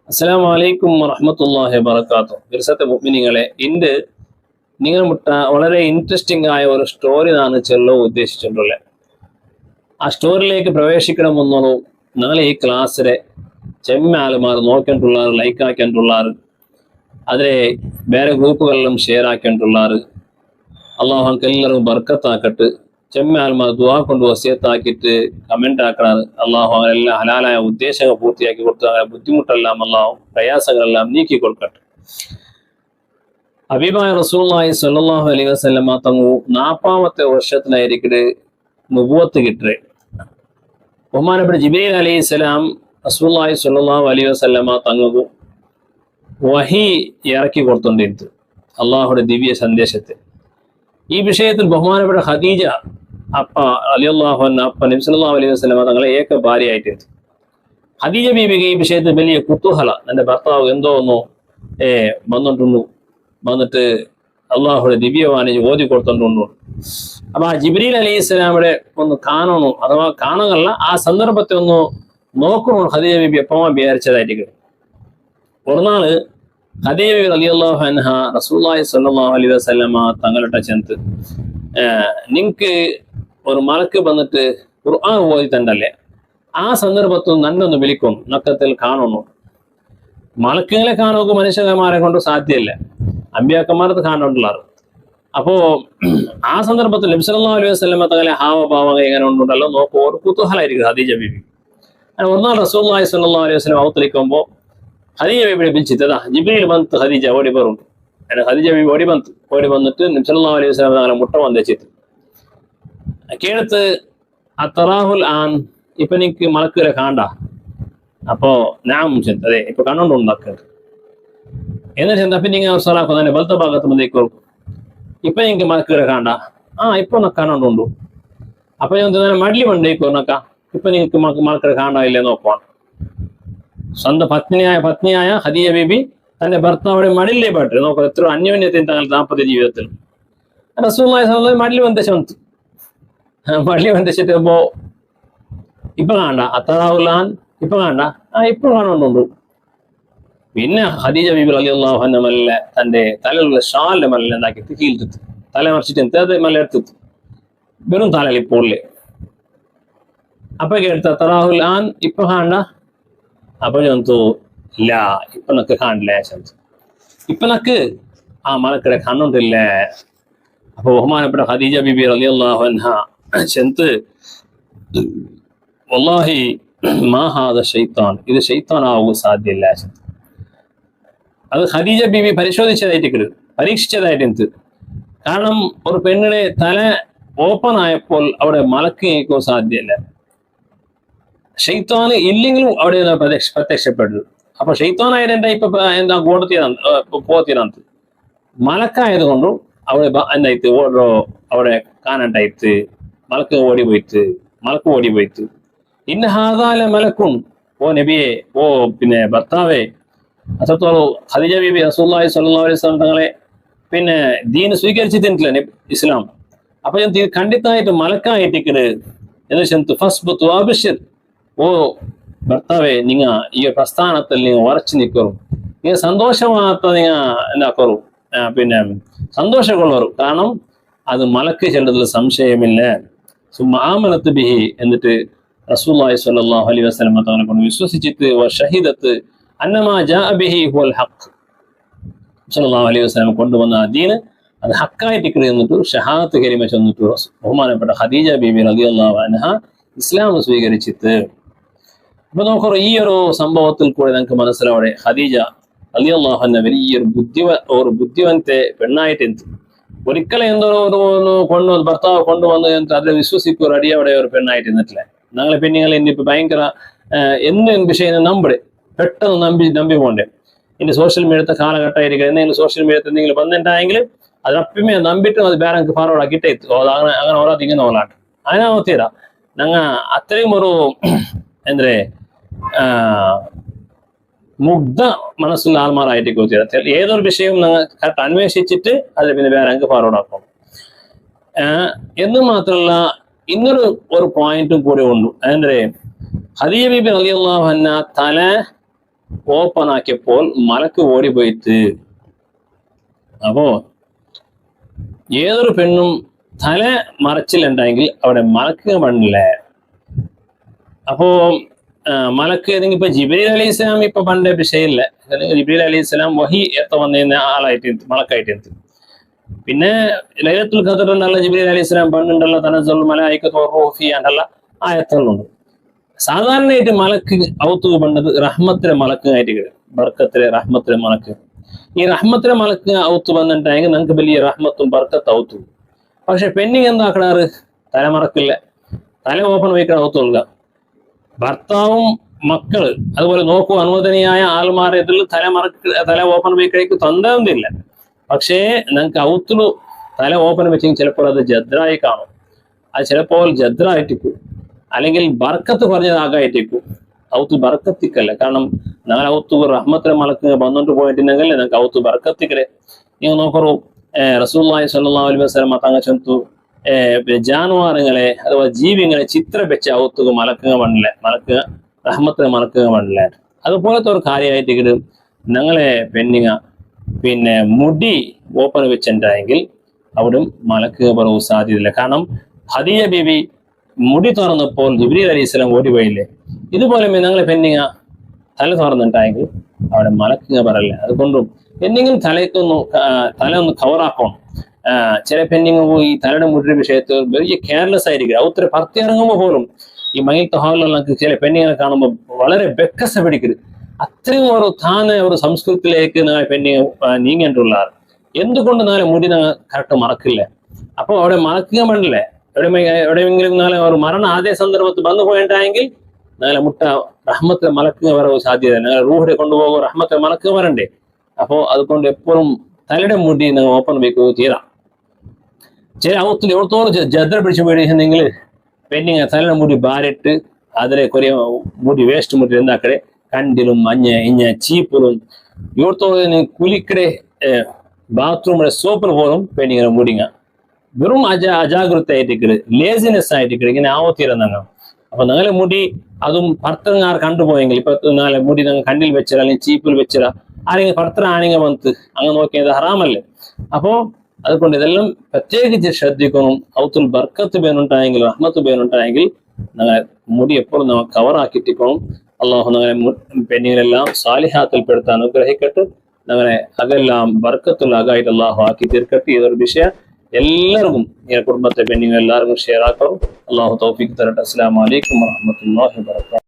അസ്സലാമു അലൈക്കും വറഹ്മത്തുള്ളാഹി വബറകാതുഹു. ബിർസത്തെ മുഅ്മിനീങ്ങളെ, ഇന്ന് നിങ്ങൾ വളരെ ഇൻട്രസ്റ്റിംഗ് ആയ ഒരു സ്റ്റോറി ആണ് ചെല്ലോ ഉദ്ദേശിച്ചിട്ടുള്ളത്. ആ സ്റ്റോറിയിലേക്ക് പ്രവേശിക്കണമെന്നോ നാളെ ഈ ക്ലാസ്സിലെ ചെമ്മ ആളുമാർ നോക്കിയിട്ടുള്ളാറ്, ലൈക്ക് ആക്കിയിട്ടുള്ളാറ്, അതിലെ വേറെ ഗ്രൂപ്പുകളിലും ഷെയർ ആക്കിയിട്ടുള്ളാറ്. അള്ളാഹു എല്ലാവർക്കും ബർക്കത്താക്കട്ട്. ചെമ്മ ആളുമാർ ദുആ കൊണ്ട് വസിയത്താക്കിയിട്ട് കമന്റ് ആക്കാറ്. അള്ളാഹു അവരെല്ലാം ഹലാലായ ഉദ്ദേശങ്ങൾ പൂർത്തിയാക്കി കൊടുത്ത് അവരെ ബുദ്ധിമുട്ടെല്ലാം അള്ളാഹു പ്രയാസങ്ങളെല്ലാം നീക്കി കൊടുക്കട്ടെ. ഹബീബായ റസൂലുള്ളാഹി സ്വല്ലല്ലാഹു അലൈഹി വസല്ലമ തങ്ങു 40ാമത്തെ വർഷത്തിലായിരിക്കും നുബുവത്ത് കിട്ടേ. ബഹുമാനപ്പെട്ട ജിബ്രീൽ അലൈഹിസ്സലാം റസൂലുള്ളാഹി സ്വല്ലല്ലാഹു അലൈഹി വസല്ലമ തങ്ങു വഹി ഇറക്കി കൊടുത്തോണ്ടിരുന്നത് അള്ളാഹുടെ ദിവ്യ സന്ദേശത്തെ. ഈ വിഷയത്തിൽ ബഹുമാനപ്പെട്ട ഖദീജ അപ്പ റളിയല്ലാഹു അൻഹ അപ്പ നബി സല്ലല്ലാഹു അലൈഹി വസല്ലമ തങ്ങളെ ഏക ഭാര്യയായിട്ടുണ്ട്. ഖദീജ ബീവിക്ക് ഈ വിഷയത്തിൽ വലിയ കുതൂഹല. എൻ്റെ ഭർത്താവ് എന്തോ ഒന്ന് വന്നിട്ട് അള്ളാഹുടെ ദിവ്യവാണി ഓതി കൊടുത്തോണ്ടുണ്ടു. അപ്പൊ ആ ജിബ്രീൽ അലൈഹി സ്വലാമിടെ ഒന്ന് കാണണോ, അഥവാ കാണുകയല്ല, ആ സന്ദർഭത്തെ ഒന്ന് നോക്കണോ ഖദീജ ബീബി എപ്പോഴും വിചാരിച്ചതായിരിക്കും. ഒരു നാള് ഖദീജ ബീബി റളിയല്ലാഹു അൻഹ റസൂലുള്ളാഹി സ്വല്ലല്ലാഹു അലൈഹി വസല്ലമ തങ്ങളുടെ ചെന്ന് നിങ്ങൾക്ക് ഒരു മലക്ക് വന്നിട്ട് ഖുർആൻ ഓതി തണ്ടല്ലേ, ആ സന്ദർഭത്തിൽ നന്നൊന്ന് വിളിക്കും, നക്കത്തിൽ കാണുന്നു. മലക്കുകളെ കാണുക മനുഷ്യന്മാരെ കൊണ്ട് സാധ്യമല്ല, അമ്പിയാക്കന്മാരത് കാണുന്നുള്ളാറ്. അപ്പോ ആ സന്ദർഭത്തിൽ നബി സല്ലല്ലാഹു അലൈഹി വസല്ലമ തങ്ങളെ ഹാവഭാവങ്ങൾ എങ്ങനെ ഉണ്ടല്ലോ നോക്കുക, ഒരു കുതൂഹലായിരിക്കും ഖദീജ ബീബി. ഒന്നാൾ റസൂലുള്ളാഹി സ്വല്ലല്ലാഹു അലൈഹി വസല്ലം അവതരിക്കുമ്പോൾ ഖദീജ ബീബിയെ വിളിച്ചിട്ടതാ ജിബ്രീൽ ಬಂತು. ഖദീജ ഓടി ಬರುಂಟು. ഖദീജ ബീബി ഓടി വന്നിട്ട് നബി സല്ലല്ലാഹു അലൈഹി വസല്ലം തങ്ങളെ മുട്ട വന്നിച്ചിട്ട് കേളത്ത് അത്തറാഹുൽ ആൻ, ഇപ്പൊ നിനക്ക് മലക്കുകളെ കാണണ്ട. അപ്പോ ഞാൻ അതെ ഇപ്പൊ കണ്ടോണ്ടുണ്ടാക്കുക എന്നിട്ട് ചെന്നപ്പോ നിങ്ങൾ സ്വലാഖ് തന്നെ ബലത്ത ഭാഗത്ത് മതിക്കോളൂ. ഇപ്പൊ എനിക്ക് മലക്കുകളെ കാണണ്ട. ഇപ്പൊ കാണോണ്ടുണ്ടു. അപ്പൊ ഞാൻ മಡ್ಲಿ ಬಂಡೇಕೋನಕ ഇപ്പൊ നിങ്ങൾക്ക് മലക്കുകളെ കാണാനില്ലേ നോക്കുവാണ്. സ്വന്തം പത്നിയായ ഖദീജ ബീബി തന്റെ ഭർത്താവിടെ മടിലേ പെട്ട് നോക്കുക. എത്ര അന്യോന്യത്തിന് തങ്ങളുടെ ദാമ്പത്യ ജീവിതത്തിൽ റസൂലുള്ളാഹി സ്വല്ലല്ലാഹു അലൈഹി മടില് വന്നിച്ചിട്ട് ഇപ്പൊ കാണണ്ട. അത്തറാഹുലാൻ ഇപ്പൊ കാണണ്ട. ഇപ്പൊ കാണുന്നുണ്ടു. പിന്നെ ഖദീജ ബീബി റളിയല്ലാഹു അൻഹ മെല്ലെ തന്റെ തലയിലുള്ള ഷാലിന്റെ മെല്ലെ എന്താക്കിയിട്ട് കീഴ്ത്തിട്ട് തല മറിച്ചിട്ട് അത് മെല്ലെ എടുത്തിട്ട് വെറും തലയിൽ ഇപ്പോളേ അപ്പൊ കേട്ട തറാഹുലാൻ ഇപ്പൊ കാണണ്ട. അപ്പൊ ചന്തു ഇല്ല, ഇപ്പൊ നക്ക് കാണില്ലേ ചന്തു, ഇപ്പൊ നക്ക് ആ മലക്കടെ കാണുന്നില്ലേ. അപ്പൊ ബഹുമാനപ്പെട്ട ഖദീജ ബീബി റളിയല്ലാഹു അൻഹ ചെന്ത് വല്ലാഹി മാ ഹാദ ശൈത്താൻ, ഇത് ശൈത്താനാവുക സാധ്യല്ല. അത് ഖദീജ ബീബി പരീക്ഷിച്ചതായിട്ട്. കാരണം ഒരു പെണ്ണിനെ തല ഓപ്പൺ ആയപ്പോൾ അവിടെ മലക്ക് കേൾക്കാൻ സാധ്യല്ല. ഷെയ്ത്താന് ഇല്ലെങ്കിലും അവിടെ പ്രത്യക്ഷപ്പെട്ടു. അപ്പൊ ഷെയ്ത്താനായിട്ട് ഇപ്പൊ എന്താ പോത്തിനകത്ത് മലക്കായത് കൊണ്ടും അവിടെ എന്തായിട്ട് ഓരോ അവിടെ കാണണ്ടായിട്ട് മലക്ക് ഓടിപ്പോയിട്ട് ഇന്ന ഹാദാല മലക്കും, ഓ നബിയെ, ഓ പിന്നെ ഭർത്താവേ, അത്രത്തോളം ഖദീജ ബീബി റസൂലുള്ളാഹി സ്വല്ലല്ലാഹു അലൈഹി വസല്ലം തങ്ങളെ പിന്നെ ദീന് സ്വീകരിച്ചിട്ടില്ല ഇസ്ലാം. അപ്പൊ ഞാൻ ഖണ്ഡിതമായിട്ട് മലക്കായിട്ടിക്കത് എന്ന് ചെന്ന് ഫസ്ബുത്തു അബ്ശിർ, ഓ ഭർത്താവെ, നിങ്ങ ഈ പ്രസ്ഥാനത്തിൽ നിങ്ങൾ ഉറച്ചു നിൽക്കറും, നിങ്ങൾ സന്തോഷമാകത്ത നിങ്ങൾ എന്താക്കറും, പിന്നെ സന്തോഷമുള്ളവരും. കാരണം അത് മലക്ക് ചെല്ലതിൽ സംശയമില്ല. ആമനത്ത് ബിഹി, എന്നിട്ട് റസൂലുള്ളാഹി സ്വല്ലല്ലാഹു അലൈഹി വസല്ലം തങ്ങളെ കൊണ്ട് വിശ്വസിച്ചിട്ട് ഷഹീദത്ത് അന്നമാ ജാഅ ബിഹി ഹുവൽ ഹഖ്, സല്ലല്ലാഹു അലൈഹി വസല്ലം കൊണ്ടുവന്ന ആ ദീന് അത് ഹക്കായിട്ട് എന്നിട്ട് ഷഹാദത്ത് കലിമ ചെന്നിട്ട് ബഹുമാനപ്പെട്ട ഖദീജ ബീബി റളിയല്ലാഹു അൻഹ ഇസ്ലാം സ്വീകരിച്ചിട്ട്. അപ്പൊ നോക്കറ ഈ ഒരു സംഭവത്തിൽ കൂടെ നമുക്ക് മനസ്സിലാവട്ടെ, ഖദീജ റളിയല്ലാഹു അൻഹ വലിയൊരു ബുദ്ധിവന്തെ പെണ്ണായിട്ട് ഒരിക്കലും എന്തോ ഭർത്താവ് കൊണ്ടുവന്ന് അതിൽ വിശ്വസിക്കുക അടിയവിടെ ഒരു പെണ്ണായിട്ട് ഇരുന്നിട്ടില്ല. ഞങ്ങളെ പെണ്ണുങ്ങൾ ഇന്നിപ്പോ ഭയങ്കര എന്ത് വിഷയം പെട്ടെന്ന് നമ്പി പോണ്ടേ. ഇനി സോഷ്യൽ മീഡിയത്തെ കാലഘട്ടമായിരിക്കും. എന്തെങ്കിലും സോഷ്യൽ മീഡിയത്തിൽ എന്തെങ്കിലും വന്നിട്ടുണ്ടെങ്കിൽ അതിനപ്പമേ നമ്പിട്ട് അത് വേറെ ഫാർവേഡ് ആക്കിയിട്ടേ അങ്ങനെ ഓരാതിങ്ങനെ ഓലാട്ട് അതിനാവത്തീരാ. ഞങ്ങ അത്രയും ഒരു എന്തേ മുഗ്ധ മനസ്സുള്ള ആൾമാരായിട്ട് കൊത്തിയത്. ഏതൊരു വിഷയവും ഞങ്ങൾ കറക്റ്റ് അന്വേഷിച്ചിട്ട് അതിൽ പിന്നെ വേറെ അങ്ങ് ഫാർവേഡ് ആക്കും. എന്ന് മാത്രമല്ല, ഇന്നൊരു പോയിന്റും കൂടെ ഉണ്ട്. അതെന്തേ ഖദീജ ബീബി റളിയല്ലാഹു അൻഹ തല ഓപ്പൺ ആക്കിയപ്പോൾ മലക്ക് ഓടിപ്പോയിട്ട്. അപ്പോ ഏതൊരു പെണ്ണും തല മറച്ചിലുണ്ടെങ്കിൽ അവിടെ മലക്ക് പണ്ടില്ലേ. അപ്പോ മലക്ക് ഏതെങ്കിലും ഇപ്പൊ ജിബ്രീൽ അലൈഹി സ്വലാം ഇപ്പൊ പണ്ടേ വിഷയമില്ല. ജിബ്രീൽ അലൈഹി സ്വലാം വഹി എത്ത വന്നിരുന്ന ആളായിട്ട് മലക്കായിട്ട്. പിന്നെ ലൈലത്തുൽ ഖദർ എന്നുള്ള ജിബ്രീൽ അലൈഹി സ്വലാം പണ്ടുണ്ടല്ലോ തനസ്സലുൽ മലായികത്തു വറൂഹു ഫീഹ എന്നുള്ള ആയത്തുകളുണ്ട്. സാധാരണയായിട്ട് മലക്ക് ഔത്ത് പണ്ടത് റഹ്മത്തിലെ മലക്കായിട്ട്, ബർക്കത്തിലെ റഹ്മത്തിലെ മലക്ക്. ഈ റഹ്മത്തിലെ മലക്ക് ഔത്ത് വന്നിട്ടുണ്ടെങ്കിൽ നിങ്ങൾക്ക് വലിയ റഹ്മത്തും ബർക്കത്ത് ഔത്തും. പക്ഷെ പെണ്ണിങ് എന്താക്കണാറ്? തലമറക്കില്ല, തല ഓപ്പൺ വയ്ക്കണ ഔത്തുള്ള ഭർത്താവും മക്കള് അതുപോലെ നോക്കൂ അനുവദനീയായ ആൾമാരെ ഇതിൽ തല ഓപ്പൺ വയ്ക്കണേക്ക് തൊന്തമില്ല. പക്ഷേ നിങ്ങൾക്ക് ഔത്തിലു തല ഓപ്പൺ വെച്ചെങ്കിൽ ചിലപ്പോൾ അത് ജദ്രായി കാണും. അത് ചിലപ്പോൾ ജദ്രായിട്ടിക്കും, അല്ലെങ്കിൽ ബർക്കത്ത് പറഞ്ഞതാകായിട്ടിക്കും. ഔത്ത് ബർക്കത്തിക്കല്ല. കാരണം ഞങ്ങൾ ഔത്ത് റഹ്മത്തിലെ മലക്ക് വന്നിട്ട് പോയിട്ടുണ്ടെങ്കിൽ ഞങ്ങൾക്ക് ഔത്ത് ബർക്കത്തിക്കലെ. നിങ്ങൾ നോക്കറു റസൂലുള്ളാഹി സ്വല്ലല്ലാഹു അലൈഹി വസല്ലം തങ്ങൾ ചെന്തു ജാനുവാറുകളെ അഥവാ ജീവികളെ ചിത്രം വെച്ച് ഔത്തുക മലക്കുക മണ്ണില്ല, മലക്കുക റഹ്മത്തിലെ മലക്കുക മണ്ണില്ല. അതുപോലത്തെ ഒരു കാര്യമായിട്ട് ഞങ്ങളെ പെണ്ണിങ്ങ പിന്നെ മുടി ഓപ്പൺ വെച്ചിട്ടുണ്ടെങ്കിൽ അവിടെ മലക്കുക പറവ് സാധ്യതയില്ല. കാരണം ഖദീജ ബീവി മുടി തുറന്നപ്പോൾ ജിബ്രീൽ അലൈഹി സ്വലാം ഓടിപ്പോയില്ലേ. ഇതുപോലെ ഞങ്ങളെ പെണ്ണിങ്ങ തല തുറന്നിട്ടായെങ്കിൽ അവിടെ മലക്കുക പറയില്ല. അതുകൊണ്ടും എന്തെങ്കിലും തല ഒന്ന് കവറാക്കണം. ചില പെണ്ണിങ് പോയി തലയുടെ മുടി വിഷയത്തിൽ വലിയ കെയർലെസ് ആയിരിക്കും. ഔത്തര പറത്തി ഇറങ്ങുമ്പോൾ പോലും ഈ മൈത്ത് ഹാളിലുള്ള ചില പെണ്ണിങ്ങളെ കാണുമ്പോൾ വളരെ ബെക്കസ പിടിക്കരുത്. അത്രയും ഒരു ഒരു സംസ്കൃതത്തിലേക്ക് പെണ്ണിങ് നീങ്ങേണ്ടുള്ളാറ്. എന്തുകൊണ്ട് നാളെ മുടി കറക്റ്റ് മറക്കില്ല. അപ്പോൾ അവിടെ മറക്കുക വേണ്ടില്ലേ. എവിടെയെങ്കിലും നാളെ ഒരു മരണ ആദ്യ സന്ദർഭത്തിൽ വന്നു പോയിട്ടായെങ്കിൽ നാളെ മുട്ട റഹ്മത്തെ മലക്കുക വരവ് സാധ്യത. നാളെ റൂഹിനെ കൊണ്ടുപോകുക റഹ്മത്തെ മലക്കുക വരണ്ടേ. അപ്പോൾ അതുകൊണ്ട് എപ്പോഴും തലയുടെ മുടി നിങ്ങൾ ഓപ്പൺ വെക്കുക തീരാം. ചില ഔത്തിൽ എവിടത്തോളം ജദ്ര പിടിച്ച് മേടിക്കുന്നെങ്കിൽ പെണ്ണിങ് തലയുടെ മുടി ബാരിട്ട് അതിലെ കുറേ മുടി വേസ്റ്റ് മുടി എന്താക്കടെ കണ്ടിലും മഞ്ഞ ഇഞ്ഞ ചീപ്പും ഇവിടത്തോളം കുലിക്കടെ ബാത്റൂമിലെ സോപ്പിന് പോലും പെണ്ണിങ്ങനെ മുടിങ്ങ വെറും അജാഗ്രത ആയിട്ടിക്കട്, ലേസിനെസ് ആയിട്ടിക്കട് ഇങ്ങനെ ആവത്തീരുന്ന. അപ്പൊ നാളെ മുടി അതും ഭർത്തങ്ങാർ കണ്ടുപോയെങ്കിൽ ഇപ്പൊ നാളെ മുടി നിങ്ങൾ കണ്ണിൽ വെച്ചിട അല്ലെങ്കിൽ ചീപ്പിൽ വെച്ചിട ആരെങ്കിലും ഭർത്തർ ആണെങ്കിൽ വന്ന് അങ്ങ് നോക്കിയത് ഹറാമല്ലേ. അപ്പോ അതുകൊണ്ട് ഇതെല്ലാം പ്രത്യേകിച്ച് ശ്രദ്ധിക്കണം. ഔത്തുൽ ബർക്കത്ത് പേരുണ്ടായെങ്കിൽ റഹ്മത്ത് പേരുണ്ടായെങ്കിൽ ഞങ്ങളെ മുടി എപ്പോഴും നമ്മൾ കവറാക്കിട്ടിക്കണം. അള്ളാഹു ഞങ്ങളെ പെണ്ണികളെല്ലാം സാലിഹാത്തിൽ പെടുത്താൻ അനുഗ്രഹിക്കട്ടെ. ഞങ്ങളെ അതെല്ലാം ബർക്കത്തുള്ള അകായിട്ട് അള്ളാഹു ആക്കി തീർക്കട്ടെ. ഇതൊരു വിഷയം എല്ലാവർക്കും ഈ കുടുംബത്തെ പെണ്ണിങ്ങൾ എല്ലാവർക്കും ഷെയർ ആക്കണം. അള്ളാഹു തൗഫീഖ് തരട്ടെ. അസ്സലാമു അലൈക്കും വറഹ്മത്തുള്ളാഹി വബറകാതുഹു.